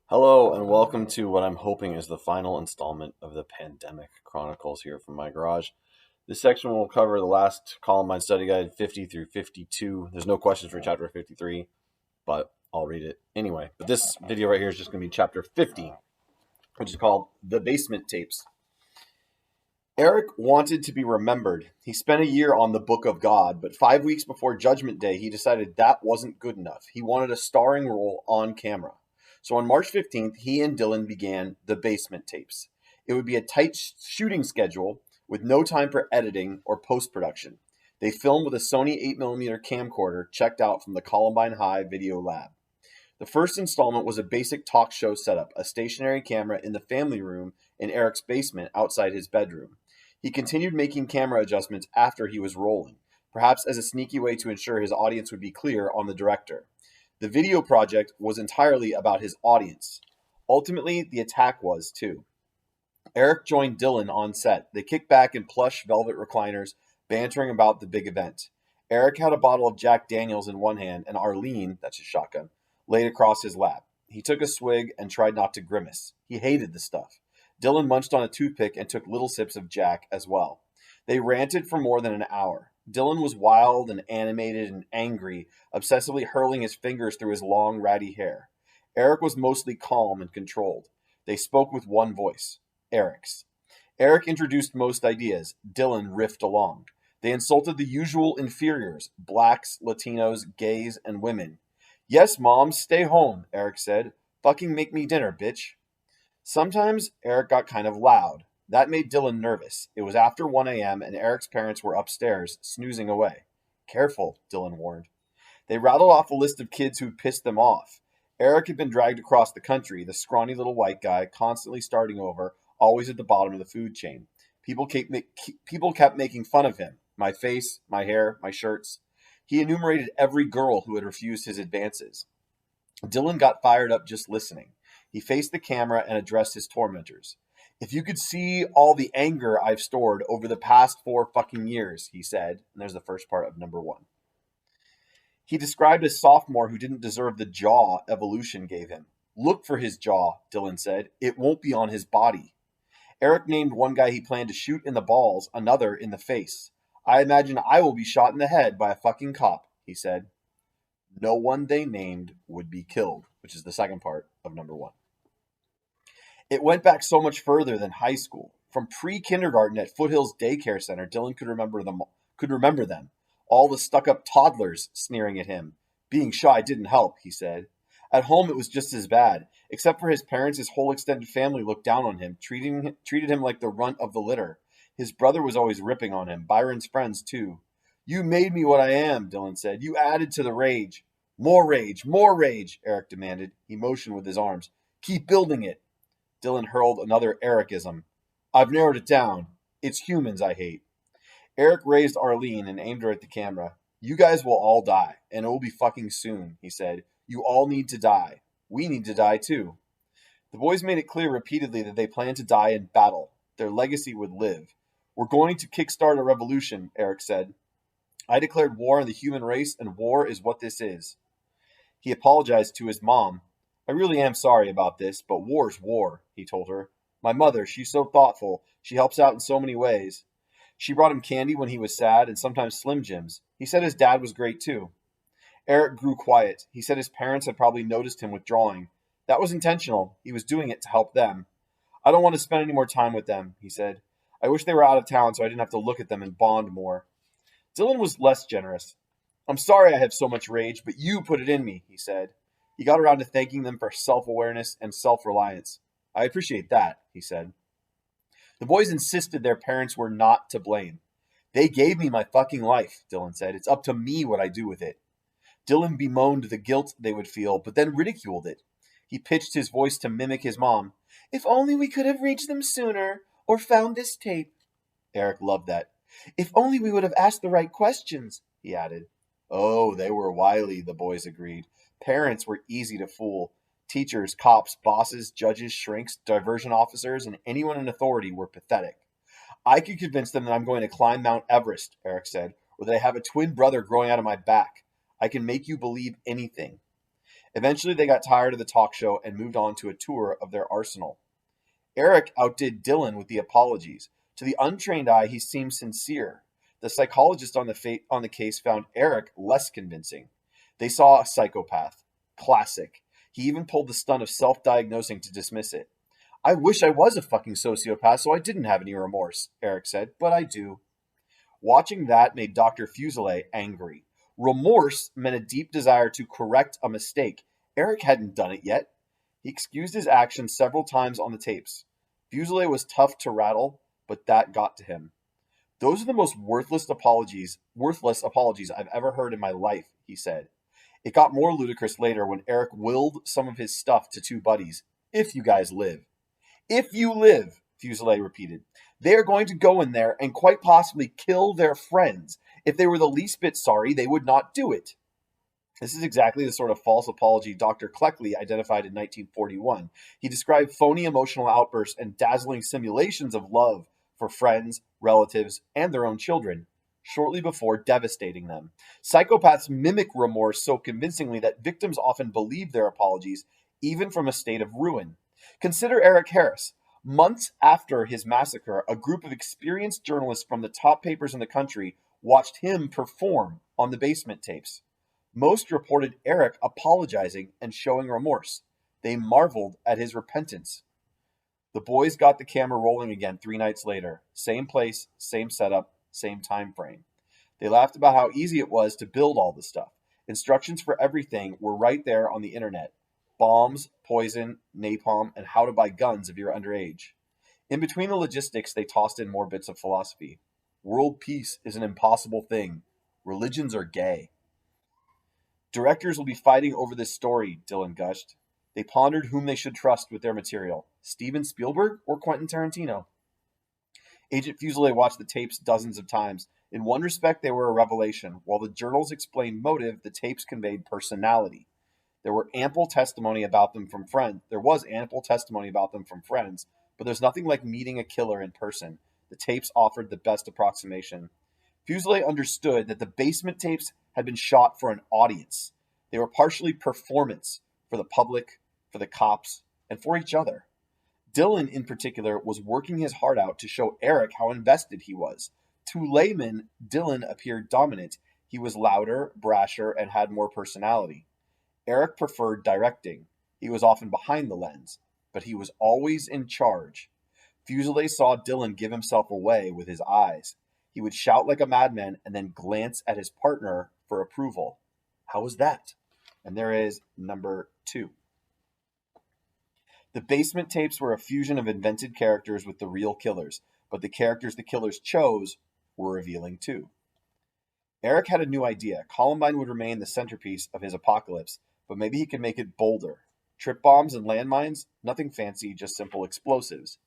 Hello, and welcome to what I'm hoping is the final installment of the Pandemic Chronicles here from my garage. This section will cover the last Columbine study guide 50 through 52. There's no questions for chapter 53, but I'll read it anyway. But this video right here is just going to be chapter 50, which is called The Basement Tapes. Eric wanted to be remembered. He spent a year on the Book of God, but 5 weeks before Judgment Day, he decided that wasn't good enough. He wanted a starring role on camera. So on March 15th, he and Dylan began The Basement Tapes. It would be a tight shooting schedule with no time for editing or post-production. They filmed with a Sony 8mm camcorder checked out from the Columbine High Video Lab. The first installment was a basic talk show setup, a stationary camera in the family room in Eric's basement outside his bedroom. He continued making camera adjustments after he was rolling, perhaps as a sneaky way to ensure his audience would be clear on the director. The video project was entirely about his audience. Ultimately, the attack was, too. Eric joined Dylan on set. They kicked back in plush velvet recliners, bantering about the big event. Eric had a bottle of Jack Daniels in one hand, and Arlene, that's his shotgun, laid across his lap. He took a swig and tried not to grimace. He hated the stuff. Dylan munched on a toothpick and took little sips of Jack as well. They ranted for more than an hour. Dylan was wild and animated and angry, obsessively hurling his fingers through his long, ratty hair. Eric was mostly calm and controlled. They spoke with one voice, Eric's. Eric introduced most ideas. Dylan riffed along. They insulted the usual inferiors, blacks, Latinos, gays, and women. Yes, Mom, stay home, Eric said. Fucking make me dinner, bitch. Sometimes Eric got kind of loud. That made Dylan nervous. It was after 1 a.m. and Eric's parents were upstairs, snoozing away. Careful, Dylan warned. They rattled off a list of kids who'd pissed them off. Eric had been dragged across the country, the scrawny little white guy, constantly starting over, always at the bottom of the food chain. People kept making fun of him. My face, my hair, my shirts. He enumerated every girl who had refused his advances. Dylan got fired up just listening. He faced the camera and addressed his tormentors. If you could see all the anger I've stored over the past 4 fucking years, he said. And there's the first part of number 1. He described a sophomore who didn't deserve the jaw evolution gave him. Look for his jaw, Dylan said. It won't be on his body. Eric named one guy he planned to shoot in the balls, another in the face. I imagine I will be shot in the head by a fucking cop, he said. No one they named would be killed, which is the second part of number 1. It went back so much further than high school. From pre-kindergarten at Foothills Daycare Center, Dylan could remember them. All the stuck-up toddlers sneering at him. Being shy didn't help, he said. At home, it was just as bad. Except for his parents, his whole extended family looked down on him, treated him like the runt of the litter. His brother was always ripping on him. Byron's friends, too. You made me what I am, Dylan said. You added to the rage. More rage, Eric demanded. He motioned with his arms. Keep building it. Dylan hurled another Ericism. I've narrowed it down. It's humans I hate. Eric raised Arlene and aimed her at the camera. You guys will all die, and it will be fucking soon, he said. You all need to die. We need to die too. The boys made it clear repeatedly that they planned to die in battle. Their legacy would live. We're going to kickstart a revolution, Eric said. I declared war on the human race, and war is what this is. He apologized to his mom. I really am sorry about this, but war's war, he told her. My mother, she's so thoughtful. She helps out in so many ways. She brought him candy when he was sad and sometimes Slim Jims. He said his dad was great too. Eric grew quiet. He said his parents had probably noticed him withdrawing. That was intentional. He was doing it to help them. I don't want to spend any more time with them, he said. I wish they were out of town so I didn't have to look at them and bond more. Dylan was less generous. I'm sorry I have so much rage, but you put it in me, he said. He got around to thanking them for self-awareness and self-reliance. I appreciate that, he said. The boys insisted their parents were not to blame. They gave me my fucking life, Dylan said. It's up to me what I do with it. Dylan bemoaned the guilt they would feel, but then ridiculed it. He pitched his voice to mimic his mom. If only we could have reached them sooner, or found this tape. Eric loved that. If only we would have asked the right questions, he added. Oh, they were wily, the boys agreed. Parents were easy to fool. Teachers, cops, bosses, judges, shrinks, diversion officers, and anyone in authority were pathetic. I could convince them that I'm going to climb Mount Everest, Eric said, or that I have a twin brother growing out of my back. I can make you believe anything. Eventually, they got tired of the talk show and moved on to a tour of their arsenal. Eric outdid Dylan with the apologies. To the untrained eye, he seemed sincere. The psychologist on the case found Eric less convincing. They saw a psychopath. Classic. He even pulled the stunt of self-diagnosing to dismiss it. I wish I was a fucking sociopath so I didn't have any remorse, Eric said, but I do. Watching that made Dr. Fuselier angry. Remorse meant a deep desire to correct a mistake. Eric hadn't done it yet. He excused his actions several times on the tapes. Fuselier was tough to rattle, but that got to him. Those are the most worthless apologies I've ever heard in my life, he said. It got more ludicrous later when Eric willed some of his stuff to two buddies. If you guys live. If you live, Fuselier repeated. They are going to go in there and quite possibly kill their friends. If they were the least bit sorry, they would not do it. This is exactly the sort of false apology Dr. Cleckley identified in 1941. He described phony emotional outbursts and dazzling simulations of love for friends, relatives, and their own children, shortly before devastating them. Psychopaths mimic remorse so convincingly that victims often believe their apologies, even from a state of ruin. Consider Eric Harris. Months after his massacre, a group of experienced journalists from the top papers in the country watched him perform on the basement tapes. Most reported Eric apologizing and showing remorse. They marveled at his repentance. The boys got the camera rolling again 3 nights later. Same place, same setup, same time frame. They laughed about how easy it was to build all the stuff. Instructions for everything were right there on the internet. Bombs, poison, napalm, and how to buy guns if you're underage. In between the logistics, they tossed in more bits of philosophy. World peace is an impossible thing. Religions are gay. Directors will be fighting over this story, Dylan gushed. They pondered whom they should trust with their material, Steven Spielberg or Quentin Tarantino. Agent Fuselier watched the tapes dozens of times. In one respect, they were a revelation. While the journals explained motive, the tapes conveyed personality. There was ample testimony about them from friends, but there's nothing like meeting a killer in person. The tapes offered the best approximation. Fuselier understood that the basement tapes had been shot for an audience. They were partially performance for the public, for the cops, and for each other. Dylan, in particular, was working his heart out to show Eric how invested he was. To laymen, Dylan appeared dominant. He was louder, brasher, and had more personality. Eric preferred directing. He was often behind the lens, but he was always in charge. Fuselier saw Dylan give himself away with his eyes. He would shout like a madman and then glance at his partner for approval. How was that? And there is number 2. The basement tapes were a fusion of invented characters with the real killers, but the characters the killers chose were revealing too. Eric had a new idea. Columbine would remain the centerpiece of his apocalypse, but maybe he could make it bolder. Trip bombs and landmines? Nothing fancy, just simple explosives.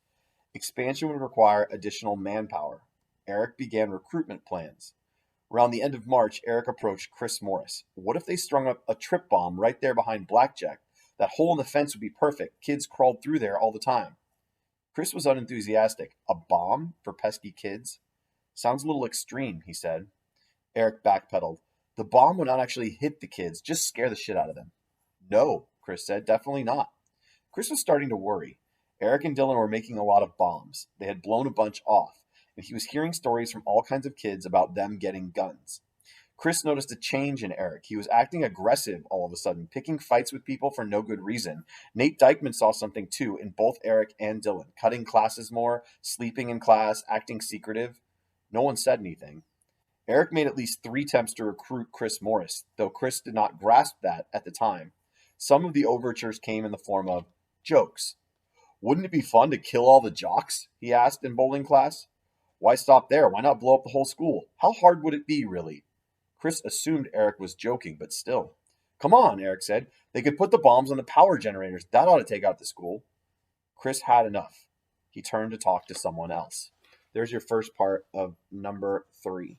Expansion would require additional manpower. Eric began recruitment plans. Around the end of March, Eric approached Chris Morris. What if they strung up a trip bomb right there behind Blackjack? That hole in the fence would be perfect. Kids crawled through there all the time. Chris was unenthusiastic. A bomb for pesky kids? Sounds a little extreme, he said. Eric backpedaled. The bomb would not actually hit the kids, just scare the shit out of them. No, Chris said, definitely not. Chris was starting to worry. Eric and Dylan were making a lot of bombs. They had blown a bunch off, and he was hearing stories from all kinds of kids about them getting guns. Chris noticed a change in Eric. He was acting aggressive all of a sudden, picking fights with people for no good reason. Nate Dykeman saw something too in both Eric and Dylan, cutting classes more, sleeping in class, acting secretive. No one said anything. Eric made at least 3 attempts to recruit Chris Morris, though Chris did not grasp that at the time. Some of the overtures came in the form of jokes. Wouldn't it be fun to kill all the jocks? He asked in bowling class. Why stop there? Why not blow up the whole school? How hard would it be, really? Chris assumed Eric was joking, but still. Come on, Eric said. They could put the bombs on the power generators. That ought to take out the school. Chris had enough. He turned to talk to someone else. There's your first part of number 3.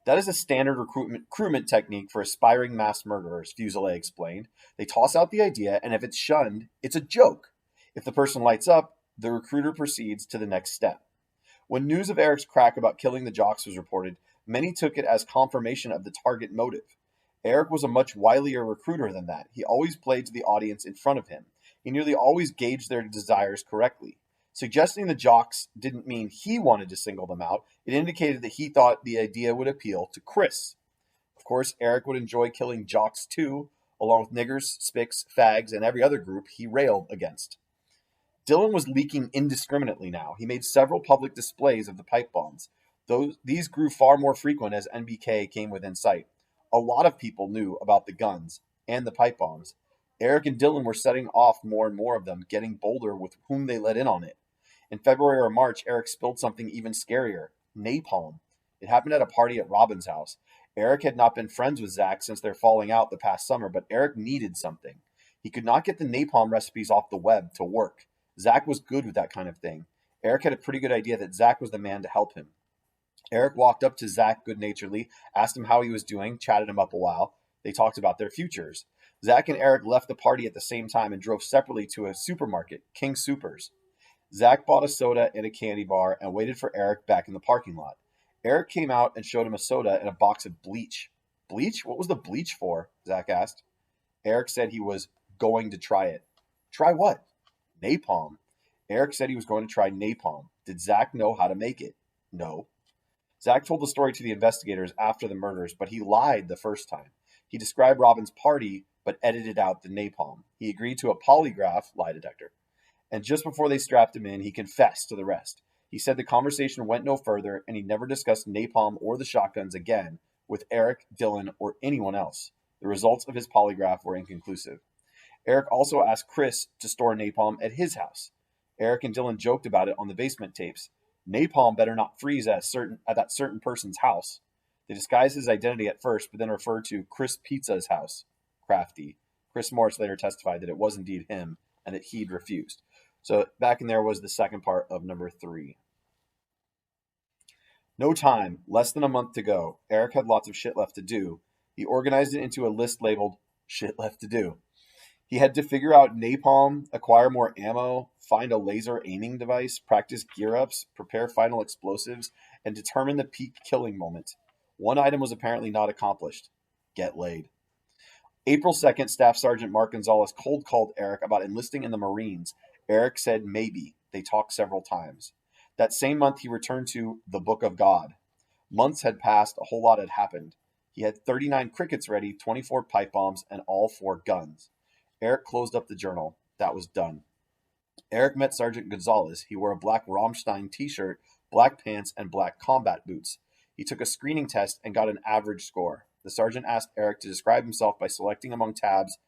That is a standard recruitment technique for aspiring mass murderers, Fuselier explained. They toss out the idea, and if it's shunned, it's a joke. If the person lights up, the recruiter proceeds to the next step. When news of Eric's crack about killing the jocks was reported, many took it as confirmation of the target motive. Eric was a much wilier recruiter than that. He always played to the audience in front of him. He nearly always gauged their desires correctly. Suggesting the jocks didn't mean he wanted to single them out. It indicated that he thought the idea would appeal to Chris. Of course, Eric would enjoy killing jocks too, along with niggers, spics, fags, and every other group he railed against. Dylan was leaking indiscriminately now. He made several public displays of the pipe bombs. These grew far more frequent as NBK came within sight. A lot of people knew about the guns and the pipe bombs. Eric and Dylan were setting off more and more of them, getting bolder with whom they let in on it. In February or March, Eric spilled something even scarier: napalm. It happened at a party at Robin's house. Eric had not been friends with Zach since their falling out the past summer, but Eric needed something. He could not get the napalm recipes off the web to work. Zach was good with that kind of thing. Eric had a pretty good idea that Zach was the man to help him. Eric walked up to Zach good-naturedly, asked him how he was doing, chatted him up a while. They talked about their futures. Zach and Eric left the party at the same time and drove separately to a supermarket, King Soopers. Zach bought a soda and a candy bar and waited for Eric back in the parking lot. Eric came out and showed him a soda and a box of bleach. Bleach? What was the bleach for? Zach asked. Eric said he was going to try it. Try what? Napalm. Eric said he was going to try napalm. Did Zach know how to make it? No. Zach told the story to the investigators after the murders, but he lied the first time. He described Robin's party, but edited out the napalm. He agreed to a polygraph lie detector. And just before they strapped him in, he confessed to the rest. He said the conversation went no further, and he never discussed napalm or the shotguns again with Eric, Dylan, or anyone else. The results of his polygraph were inconclusive. Eric also asked Chris to store napalm at his house. Eric and Dylan joked about it on the basement tapes. Napalm better not freeze at that certain person's house. They disguised his identity at first, but then referred to Chris Pizza's house. Crafty. Chris Morris later testified that it was indeed him and that he'd refused. So back in there was the second part of number 3. No time, less than a month to go. Eric had lots of shit left to do. He organized it into a list labeled shit left to do. He had to figure out napalm, acquire more ammo, find a laser aiming device, practice gear-ups, prepare final explosives, and determine the peak killing moment. One item was apparently not accomplished: get laid. April 2nd, Staff Sergeant Mark Gonzalez cold called Eric about enlisting in the Marines. Eric said maybe. They talked several times. That same month, he returned to the Book of God. Months had passed, a whole lot had happened. He had 39 crickets ready, 24 pipe bombs, and all 4 guns. Eric closed up the journal. That was done. Eric met Sergeant Gonzalez. He wore a black Rammstein t-shirt, black pants, and black combat boots. He took a screening test and got an average score. The sergeant asked Eric to describe himself by selecting among tabs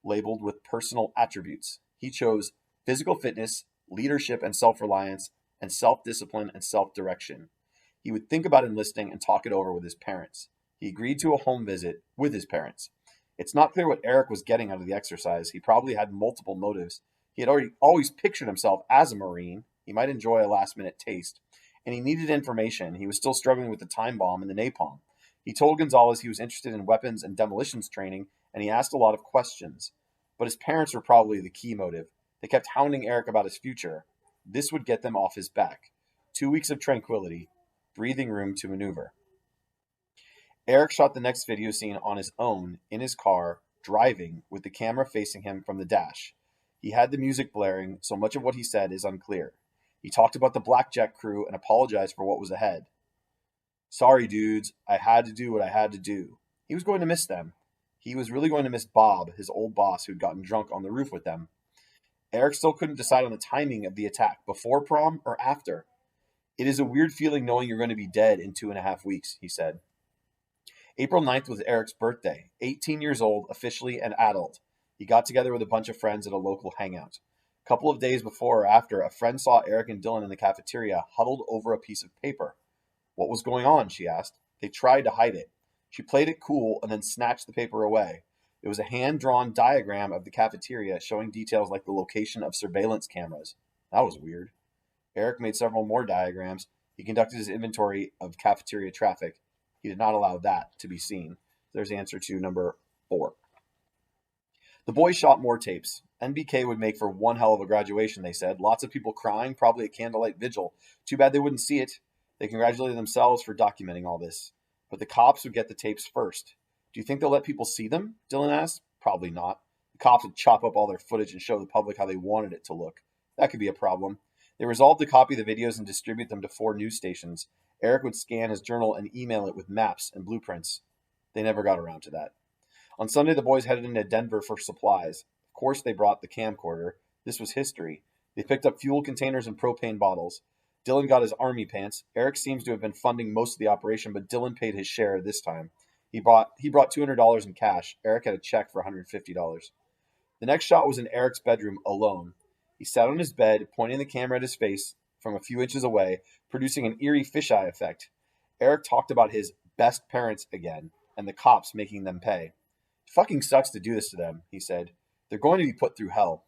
labeled with personal attributes. He chose physical fitness, leadership and self-reliance, and self-discipline and self-direction. He would think about enlisting and talk it over with his parents. He agreed to a home visit with his parents. It's not clear what Eric was getting out of the exercise. He probably had multiple motives. He had always pictured himself as a Marine. He might enjoy a last-minute taste. And he needed information. He was still struggling with the time bomb and the napalm. He told Gonzalez he was interested in weapons and demolitions training, and he asked a lot of questions. But his parents were probably the key motive. They kept hounding Eric about his future. This would get them off his back. 2 weeks of tranquility, breathing room to maneuver. Eric shot the next video scene on his own, in his car, driving, with the camera facing him from the dash. He had the music blaring, so much of what he said is unclear. He talked about the blackjack crew and apologized for what was ahead. Sorry, dudes, I had to do what I had to do. He was going to miss them. He was really going to miss Bob, his old boss who'd gotten drunk on the roof with them. Eric still couldn't decide on the timing of the attack, before prom or after. It is a weird feeling knowing you're going to be dead in 2.5 weeks, he said. April 9th was Eric's birthday. 18 years old, officially an adult. He got together with a bunch of friends at a local hangout. A couple of days before or after, a friend saw Eric and Dylan in the cafeteria, huddled over a piece of paper. What was going on, she asked. They tried to hide it. She played it cool and then snatched the paper away. It was a hand-drawn diagram of the cafeteria showing details like the location of surveillance cameras. That was weird. Eric made several more diagrams. He conducted his inventory of cafeteria traffic. He did not allow that to be seen. There's answer to number 4. The boys shot more tapes. NBK would make for one hell of a graduation, they said. Lots of people crying, probably a candlelight vigil. Too bad they wouldn't see it. They congratulated themselves for documenting all this. But the cops would get the tapes first. Do you think they'll let people see them? Dylan asked. Probably not. The cops would chop up all their footage and show the public how they wanted it to look. That could be a problem. They resolved to copy the videos and distribute them to 4 news stations. Eric would scan his journal and email it with maps and blueprints. They never got around to that. On Sunday, the boys headed into Denver for supplies. Of course, they brought the camcorder. This was history. They picked up fuel containers and propane bottles. Dylan got his army pants. Eric seems to have been funding most of the operation, but Dylan paid his share this time. He brought $200 in cash. Eric had a check for $150. The next shot was in Eric's bedroom alone. He sat on his bed, pointing the camera at his face from a few inches away, producing an eerie fisheye effect. Eric talked about his best parents again, and the cops making them pay. It fucking sucks to do this to them, he said. They're going to be put through hell.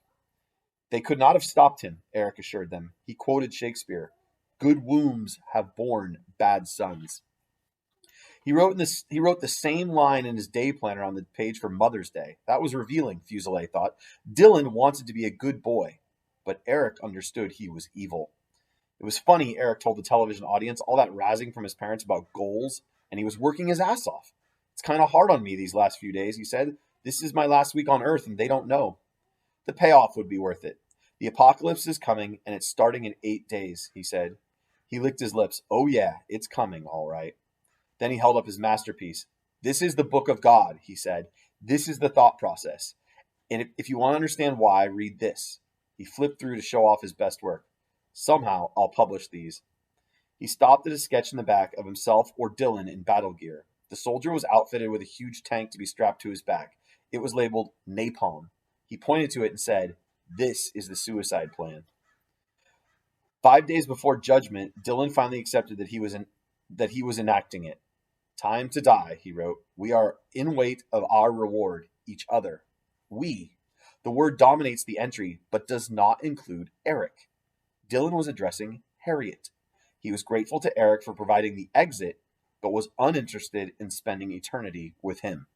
They could not have stopped him, Eric assured them. He quoted Shakespeare. Good wombs have borne bad sons. He wrote the same line in his day planner on the page for Mother's Day. That was revealing, Fuselier thought. Dylan wanted to be a good boy, but Eric understood he was evil. It was funny, Eric told the television audience, all that razzing from his parents about goals, and he was working his ass off. It's kind of hard on me these last few days, he said. This is my last week on Earth, and they don't know. The payoff would be worth it. The apocalypse is coming, and it's starting in 8 days, he said. He licked his lips. Oh yeah, it's coming, all right. Then he held up his masterpiece. This is the book of God, he said. This is the thought process. And if you want to understand why, read this. He flipped through to show off his best work. Somehow, I'll publish these. He stopped at a sketch in the back of himself or Dylan in battle gear. The soldier was outfitted with a huge tank to be strapped to his back. It was labeled Napalm. He pointed to it and said, "This is the suicide plan." 5 days before judgment, Dylan finally accepted that he was enacting it. Time to die, he wrote. We are in wait of our reward, each other. We. The word dominates the entry, but does not include Eric. Dylan was addressing Harriet. He was grateful to Eric for providing the exit, but was uninterested in spending eternity with him.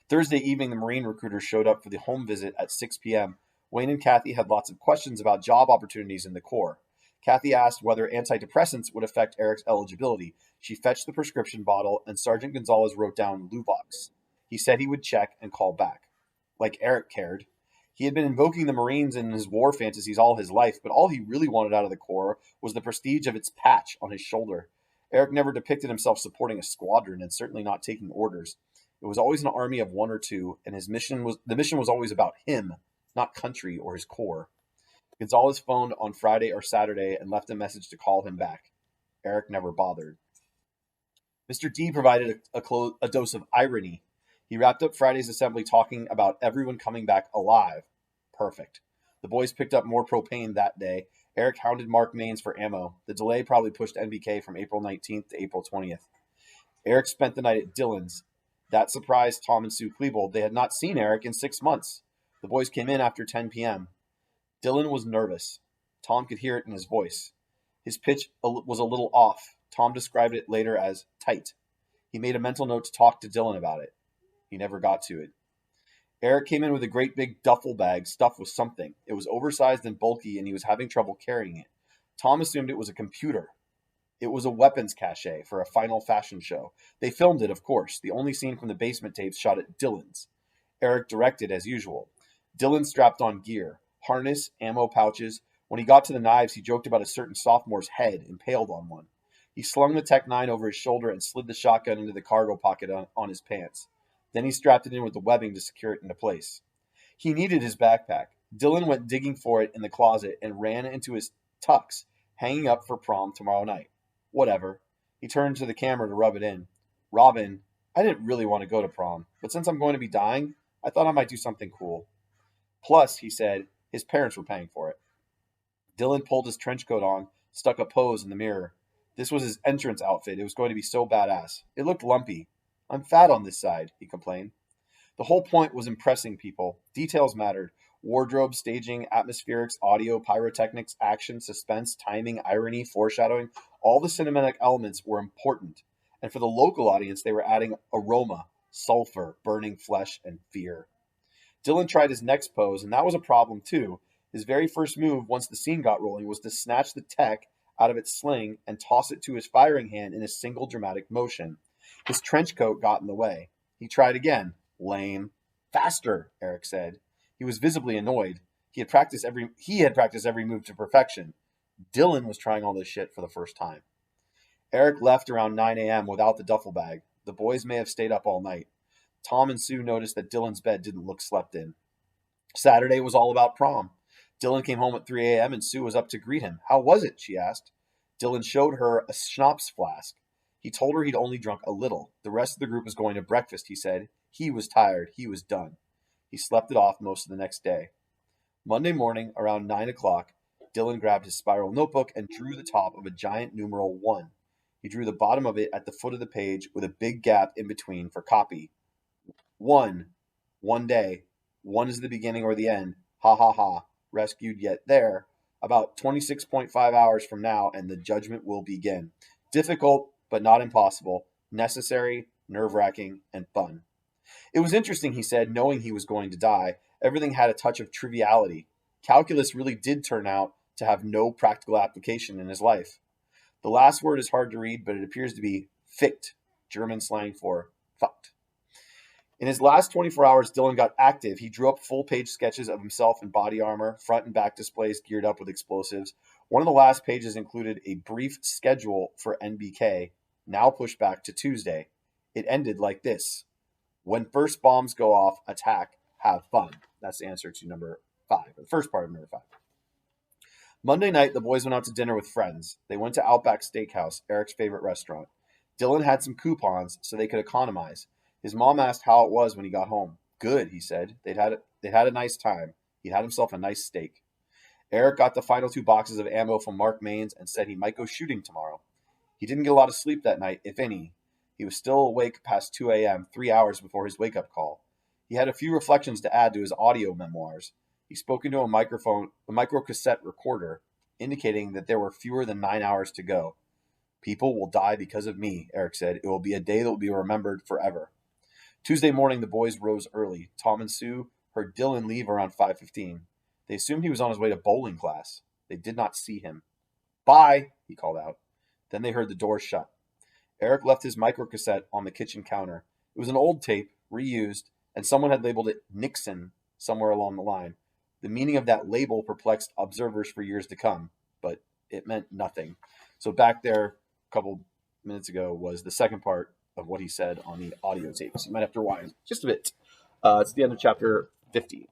Thursday evening, the Marine recruiter showed up for the home visit at 6 p.m. Wayne and Kathy had lots of questions about job opportunities in the Corps. Kathy asked whether antidepressants would affect Eric's eligibility. She fetched the prescription bottle, and Sergeant Gonzalez wrote down Luvox. He said he would check and call back. Like Eric cared. He had been invoking the Marines in his war fantasies all his life, but all he really wanted out of the Corps was the prestige of its patch on his shoulder. Eric never depicted himself supporting a squadron and certainly not taking orders. It was always an army of 1 or 2, and the mission was always about him, not country or his Corps. Gonzalez phoned on Friday or Saturday and left a message to call him back. Eric never bothered. Mr. D provided a dose of irony. He wrapped up Friday's assembly talking about everyone coming back alive. Perfect. The boys picked up more propane that day. Eric hounded Mark Maines for ammo. The delay probably pushed NBK from April 19th to April 20th. Eric spent the night at Dylan's. That surprised Tom and Sue Klebold. They had not seen Eric in 6 months. The boys came in after 10 p.m. Dylan was nervous. Tom could hear it in his voice. His pitch was a little off. Tom described it later as tight. He made a mental note to talk to Dylan about it. He never got to it. Eric came in with a great big duffel bag stuffed with something. It was oversized and bulky, and he was having trouble carrying it. Tom assumed it was a computer. It was a weapons cache for a final fashion show. They filmed it, of course. The only scene from the basement tapes shot at Dylan's. Eric directed as usual. Dylan strapped on gear, harness, ammo pouches. When he got to the knives, he joked about a certain sophomore's head impaled on one. He slung the Tech 9 over his shoulder and slid the shotgun into the cargo pocket on his pants. Then he strapped it in with the webbing to secure it into place. He needed his backpack. Dylan went digging for it in the closet and ran into his tux, hanging up for prom tomorrow night. Whatever. He turned to the camera to rub it in. Robin, I didn't really want to go to prom, but since I'm going to be dying, I thought I might do something cool. Plus, he said, his parents were paying for it. Dylan pulled his trench coat on, stuck a pose in the mirror. This was his entrance outfit. It was going to be so badass. It looked lumpy. I'm fat on this side, he complained. The whole point was impressing people. Details mattered. Wardrobe, staging, atmospherics, audio, pyrotechnics, action, suspense, timing, irony, foreshadowing. All the cinematic elements were important. And for the local audience, they were adding aroma, sulfur, burning flesh, and fear. Dylan tried his next pose, and that was a problem too. His very first move, once the scene got rolling, was to snatch the tech out of its sling and toss it to his firing hand in a single dramatic motion. His trench coat got in the way. He tried again. Lame. Faster, Eric said. He was visibly annoyed. He had practiced every move to perfection. Dylan was trying all this shit for the first time. Eric left around 9 a.m. without the duffel bag. The boys may have stayed up all night. Tom and Sue noticed that Dylan's bed didn't look slept in. Saturday was all about prom. Dylan came home at 3 a.m. and Sue was up to greet him. How was it? She asked. Dylan showed her a schnapps flask. He told her he'd only drunk a little. The rest of the group was going to breakfast, he said. He was tired. He was done. He slept it off most of the next day. Monday morning, around 9 o'clock, Dylan grabbed his spiral notebook and drew the top of a giant numeral 1. He drew the bottom of it at the foot of the page with a big gap in between for copy. 1. One day. 1 is the beginning or the end. Ha ha ha. Rescued yet there. About 26.5 hours from now, and the judgment will begin. Difficult, but not impossible. Necessary, nerve-wracking, and fun. It was interesting, he said, knowing he was going to die. Everything had a touch of triviality. Calculus really did turn out to have no practical application in his life. The last word is hard to read, but it appears to be ficht, German slang for fucked. In his last 24 hours, Dylan got active. He drew up full-page sketches of himself in body armor, front and back displays geared up with explosives. One of the last pages included a brief schedule for NBK, now pushed back to Tuesday. It ended like this. When first bombs go off, attack, have fun. That's the answer to number 5, the first part of number 5. Monday night, the boys went out to dinner with friends. They went to Outback Steakhouse, Eric's favorite restaurant. Dylan had some coupons so they could economize. His mom asked how it was when he got home. Good, he said. They'd had a nice time. He'd had himself a nice steak. Eric got the final 2 boxes of ammo from Mark Maines and said he might go shooting tomorrow. He didn't get a lot of sleep that night, if any. He was still awake past 2 a.m., 3 hours before his wake-up call. He had a few reflections to add to his audio memoirs. He spoke into a microcassette recorder, indicating that there were fewer than 9 hours to go. People will die because of me, Eric said. It will be a day that will be remembered forever. Tuesday morning, the boys rose early. Tom and Sue heard Dylan leave around 5:15. They assumed he was on his way to bowling class. They did not see him. Bye, he called out. Then they heard the door shut. Eric left his microcassette on the kitchen counter. It was an old tape, reused, and someone had labeled it Nixon somewhere along the line. The meaning of that label perplexed observers for years to come, but it meant nothing. So back there a couple minutes ago was the second part of what he said on the audio tape. So you might have to rewind just a bit. It's the end of chapter 50.